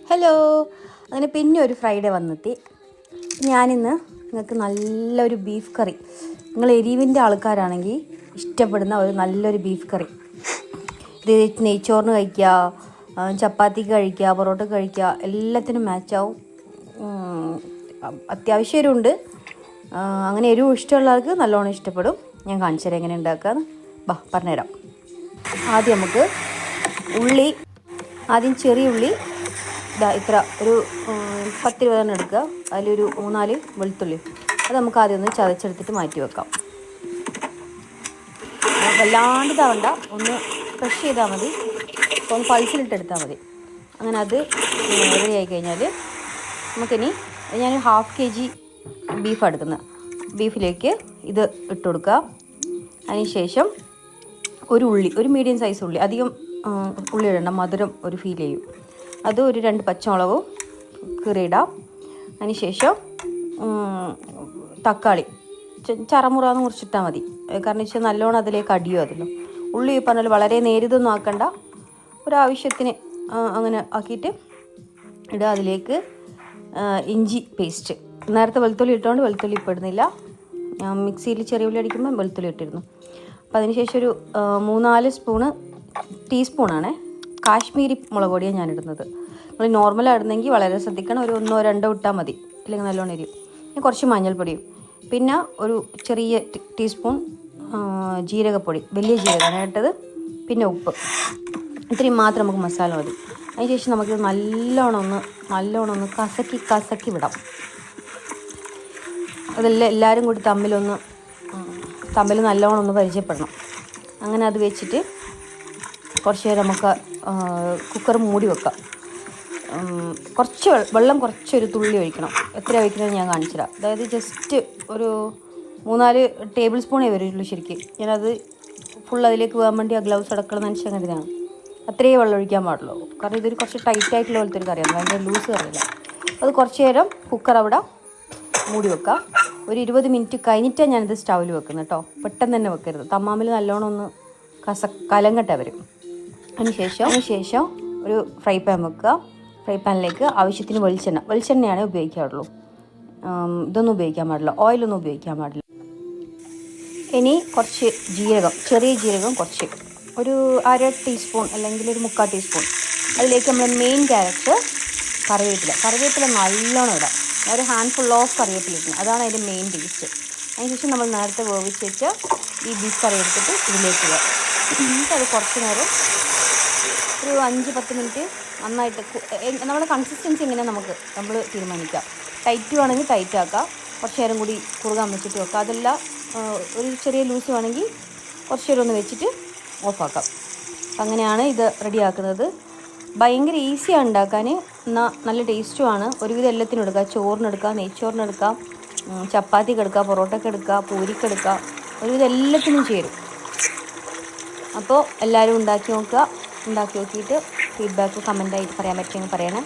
Hello. അങ്ങനെ പിന്നെ ഒരു ഫ്രൈഡേ വന്നെത്തി. ഞാനിന്ന് നിങ്ങൾക്ക് നല്ലൊരു ബീഫ് കറി, നിങ്ങൾ എരിവിൻ്റെ ആൾക്കാരാണെങ്കിൽ ഇഷ്ടപ്പെടുന്ന ഒരു നല്ലൊരു ബീഫ് കറി, ഇത് നെയ്ച്ചോറിന് കഴിക്കുക, ചപ്പാത്തിക്ക് കഴിക്കുക, പൊറോട്ടയ്ക്ക് കഴിക്കുക, എല്ലാത്തിനും മാച്ചാവും. അത്യാവശ്യം എരിവുണ്ട്. അങ്ങനെ എരിവ് ഇഷ്ടമുള്ള ആൾക്ക് നല്ലോണം ഇഷ്ടപ്പെടും. ഞാൻ കാണിച്ചു തരാം എങ്ങനെ ഉണ്ടാക്കാമെന്ന്. പറഞ്ഞുതരാം. ആദ്യം നമുക്ക് ചെറിയ ഉള്ളി ഇത്ര ഒരു 10-20 എടുക്കുക. അതിലൊരു 3-4 വെളുത്തുള്ളി, അത് നമുക്ക് ആദ്യം ഒന്ന് ചതച്ചെടുത്തിട്ട് മാറ്റി വെക്കാം. വല്ലാണ്ട് ഇതാവണ്ട, ഒന്ന് ക്രഷ് ചെയ്താൽ മതി, ഒന്ന് പൾസിലിട്ടെടുത്താൽ മതി. അങ്ങനെ അത് റെഡി ആയി കഴിഞ്ഞാൽ നമുക്കിനി ഞാൻ 1/2 kg ബീഫാണ് എടുക്കുന്നത്. ബീഫിലേക്ക് ഇത് ഇട്ട് കൊടുക്കുക. അതിനുശേഷം ഒരു മീഡിയം സൈസ് ഉള്ളി, അധികം ഉള്ളി ഇടണ്ട, മധുരം ഒരു ഫീൽ ചെയ്യും. അത് ഒരു 2 പച്ചമുളകും കീറിയിടാം. അതിനുശേഷം തക്കാളി ചറമുറാന്ന് മുറിച്ചിട്ടാൽ മതി, കാരണം വെച്ചാൽ നല്ലോണം അതിലേക്ക് അടിയോ അതില്ലോ. ഉള്ളി പറഞ്ഞാൽ വളരെ നേരിതൊന്നും ആക്കണ്ട, ഒരാവശ്യത്തിന് അങ്ങനെ ആക്കിയിട്ട് ഇടുക. അതിലേക്ക് ഇഞ്ചി പേസ്റ്റ്, നേരത്തെ വെളുത്തുള്ളി ഇട്ടുകൊണ്ട് വെളുത്തുള്ളി ഇപ്പോൾ ഇടുന്നില്ല, ഞാൻ മിക്സിയിൽ ചെറിയ ഉള്ളി അടിക്കുമ്പോൾ വെളുത്തുള്ളി ഇട്ടിരുന്നു. അപ്പോൾ അതിനുശേഷം ഒരു 3-4 ടീസ്പൂണാണ് കാശ്മീരി മുളക് പൊടിയാണ് ഞാനിടുന്നത്. നിങ്ങൾ നോർമലായിരുന്നെങ്കിൽ വളരെ ശ്രദ്ധിക്കണം, ഒരു 1-2 ഇട്ടാൽ മതി, ഇല്ലെങ്കിൽ നല്ലോണം എരിയും. പിന്നെ കുറച്ച് മഞ്ഞൾപ്പൊടിയും, പിന്നെ ഒരു ചെറിയ ടീസ്പൂൺ ജീരകപ്പൊടി, വലിയ ജീരകമാണ് ഇട്ടത്, പിന്നെ ഉപ്പ്, ഇത്രയും മാത്രം നമുക്ക് മസാല മതി. അതിനുശേഷം നമുക്ക് നല്ലോണം ഒന്ന് കസക്കി വിടാം. അതെല്ലാം എല്ലാവരും കൂടി തമ്മിൽ നല്ലോണം ഒന്ന് പരിചയപ്പെടണം. അങ്ങനെ അത് വെച്ചിട്ട് കുറച്ച് നേരം നമുക്ക് കുക്കർ മൂടി വെക്കാം. കുറച്ച് വെള്ളം കുറച്ചൊരു തുള്ളി ഒഴിക്കണം. എത്ര ഒഴിക്കണമെന്ന് ഞാൻ കാണിച്ചു തരാം. അതായത് ജസ്റ്റ് ഒരു 3-4 ടേബിൾ സ്പൂണേ വരുള്ളൂ ശരിക്കും. ഞാനത് ഫുൾ അതിലേക്ക് പോകാൻ വേണ്ടി ആ ഗ്ലൗസ് അടക്കണം മനുഷ്യൻ കരുതാണ്. അത്രയും വെള്ളം ഒഴിക്കാൻ പാടുള്ളൂ, കാരണം ഇതൊരു കുറച്ച് ടൈറ്റായിട്ടുള്ള പോലത്തെ ഒരു കറിയാണ്, ഭയങ്കര ലൂസ് കറിയില്ല. അത് കുറച്ച് നേരം കുക്കർ അവിടെ മൂടി വെക്കാം. ഒരു 20 മിനിറ്റ് കഴിഞ്ഞിട്ടാണ് ഞാനിത് സ്റ്റൗവിൽ വെക്കുന്നത് കേട്ടോ. പെട്ടെന്ന് തന്നെ വെക്കരുത്, തമ്മാമിൽ നല്ലോണം ഒന്ന് കലങ്ങട്ടെ വരും. അതിനുശേഷം ഒരു ഫ്രൈ പാൻ വെക്കുക. ഫ്രൈ പാനിലേക്ക് ആവശ്യത്തിന് വെളിച്ചെണ്ണയാണ് ഉപയോഗിക്കാറുള്ളൂ, ഇതൊന്നും ഉപയോഗിക്കാൻ പാടില്ല, ഓയിലൊന്നും ഉപയോഗിക്കാൻ പാടില്ല. ഇനി കുറച്ച് ചെറിയ ജീരകം ഒരു 1/2 ടീസ്പൂൺ അല്ലെങ്കിൽ ഒരു 3/4 ടീസ്പൂൺ. അതിലേക്ക് നമ്മൾ മെയിൻ ക്യാരക്ടർ കറിവേപ്പില നല്ലോണം ഇടാം. ഒരു ഹാൻഡ്ഫുൾ ഓഫ് കറിവേപ്പില ഇടുന്നത്, അതാണ് അതിൻ്റെ മെയിൻ ടേസ്റ്റ്. അതിനുശേഷം നമ്മൾ നേരത്തെ വേവിച്ച് വെച്ച ഈ ബീഫ് കറി എടുത്തിട്ട് ഇതിലേക്ക് ഇടുക. അത് കുറച്ച് നേരം ഒരു 5-10 മിനിറ്റ് നന്നായിട്ട് നമ്മുടെ കൺസിസ്റ്റൻസി എങ്ങനെ നമ്മൾ തീരുമാനിക്കാം. ടൈറ്റ് വേണമെങ്കിൽ ടൈറ്റ് ആക്കാം, കുറച്ച് നേരം കൂടി കുറുകാൻ വെച്ചിട്ട് വെക്കാം. അതല്ല ഒരു ചെറിയ ലൂസ് വേണമെങ്കിൽ കുറച്ച് നേരം ഒന്ന് വെച്ചിട്ട് ഓഫാക്കാം. അങ്ങനെയാണ് ഇത് റെഡിയാക്കുന്നത്. ഭയങ്കര ഈസിയാണ് ഉണ്ടാക്കാൻ, എന്നാൽ നല്ല ടേസ്റ്റുമാണ്. ഒരുവിധം എല്ലാത്തിനും എടുക്കാം. ചോറിനെടുക്കാം, നെയ്ച്ചോറിനെടുക്കാം, ചപ്പാത്തിക്ക് എടുക്കാം, പൊറോട്ടയ്ക്ക് എടുക്കാം, പൂരിക്ക് എടുക്കാം, ഒരുവിധം എല്ലാത്തിനും ചേരും. അപ്പോൾ എല്ലാവരും ഉണ്ടാക്കി നോക്കുക. ഉണ്ടാക്കി നോക്കിയിട്ട് ഫീഡ്ബാക്ക് കമൻറ്റായിട്ട് പറയാൻ പറ്റുമെങ്കിൽ പറയണേ.